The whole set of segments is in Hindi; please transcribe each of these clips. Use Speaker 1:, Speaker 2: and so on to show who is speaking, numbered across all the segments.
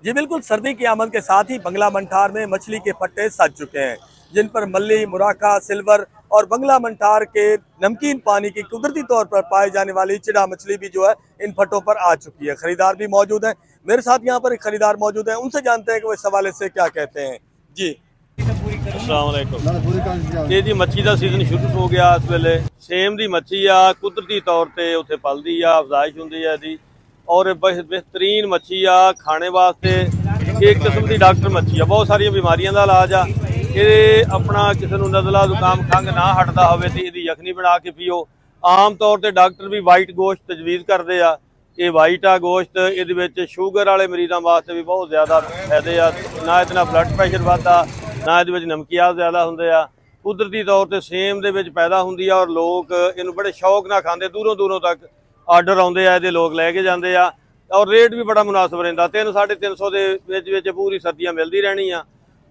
Speaker 1: जी बिल्कुल, सर्दी की आमद के साथ ही बंगला मंठार में मछली के पट्टे सज चुके हैं, जिन पर मल्ली, मुराका, सिल्वर और बंगला मंठार के नमकीन पानी की कुदरती तौर पर पाई जाने वाली चिड़ा मछली भी जो है इन फटों पर आ चुकी है। खरीदार भी मौजूद हैं। मेरे साथ यहाँ पर एक खरीदार मौजूद है, उनसे जानते हैं कि वो इस हवाले से क्या कहते हैं। जी अस्सलाम वालेकुम। ये जी मच्छी का सीजन शुरू हो गया। इस वेले सेम दी मच्छी आ कुदरती तौर पर उत्थे पलदी आ, अफजाइश होंदी है दी और बेहतरीन मच्छी आ खाने वास्ते। एक किस्म की डॉक्टर मच्छी आ, बहुत सारिया बीमारियों का इलाज आ। ये अपना किसी को नज़ला जुकाम खंघ ना हटता हो तो ये यखनी बना के पीओ। आम तौर पर डॉक्टर भी वाइट गोश्त तजवीज़ करते आ। ये वाइट आ गोश्त, ये शूगर वाले मरीजों वास्ते भी बहुत ज़्यादा फायदे आ। ना इतना ब्लड प्रेशर बढ़ता, ना ये नमकियात ज़्यादा होंगे आ। कुदरती तौर पर सेम दे विच पैदा होंदी आ और लोग इन्हू बड़े शौक ना खाते, दूरों दूरों तक आर्डर आते हैं, ये लोग लैके जाते हैं और रेट भी बड़ा मुनासिब रहा। 300-350 के पूरी सर्दियाँ मिलती रहनी आ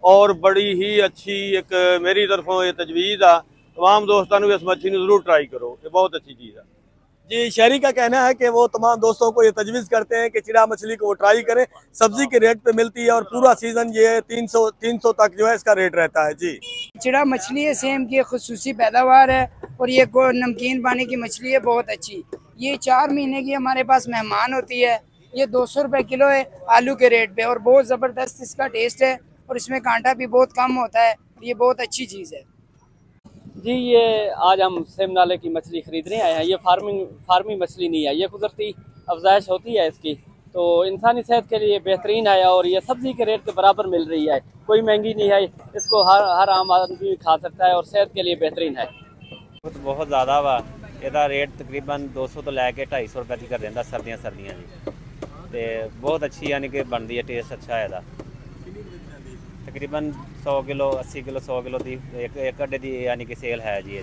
Speaker 1: और बड़ी ही अच्छी एक मेरी तरफों ये तजवीज़ आ। तमाम दोस्तों को इस मच्छी को जरूर ट्राई करो, ये बहुत अच्छी चीज़ है। जी शहरी का कहना है कि वो तमाम दोस्तों को ये तजवीज़ करते हैं कि चिड़ा मछली को वो ट्राई करें। सब्जी के रेट पे मिलती है और पूरा सीजन ये 300 तक जो है इसका रेट रहता है। जी
Speaker 2: चिड़ा मछली है, सेम की खुसूसी पैदावार है और ये नमकीन पानी की मछली है, बहुत अच्छी। ये 4 महीने की हमारे पास मेहमान होती है। ये 200 रुपये किलो है आलू के रेट पे और बहुत ज़बरदस्त इसका टेस्ट है और इसमें कांटा भी बहुत कम होता है। ये बहुत अच्छी चीज़ है।
Speaker 3: जी ये आज हम सेम नाले की मछली खरीदने आए हैं। ये फार्मी मछली नहीं है, ये कुदरती अफजाइश होती है इसकी, तो इंसानी सेहत के लिए बेहतरीन है और ये सब्ज़ी के रेट के बराबर मिल रही है, कोई महंगी नहीं है। इसको हर आम आदमी खा सकता है और सेहत के लिए बेहतरीन है।
Speaker 4: बहुत ज़्यादा वा, इसका रेट तकरीबन 200 तो लैके 250 रुपये की कर देंदा सर्दियाँ जी। तो बहुत अच्छी यानी कि बनती है, टेस्ट अच्छा है। तकरीबन 100 किलो 80 किलो 100 किलो की एक अड्डे की यानी कि सेल है जी।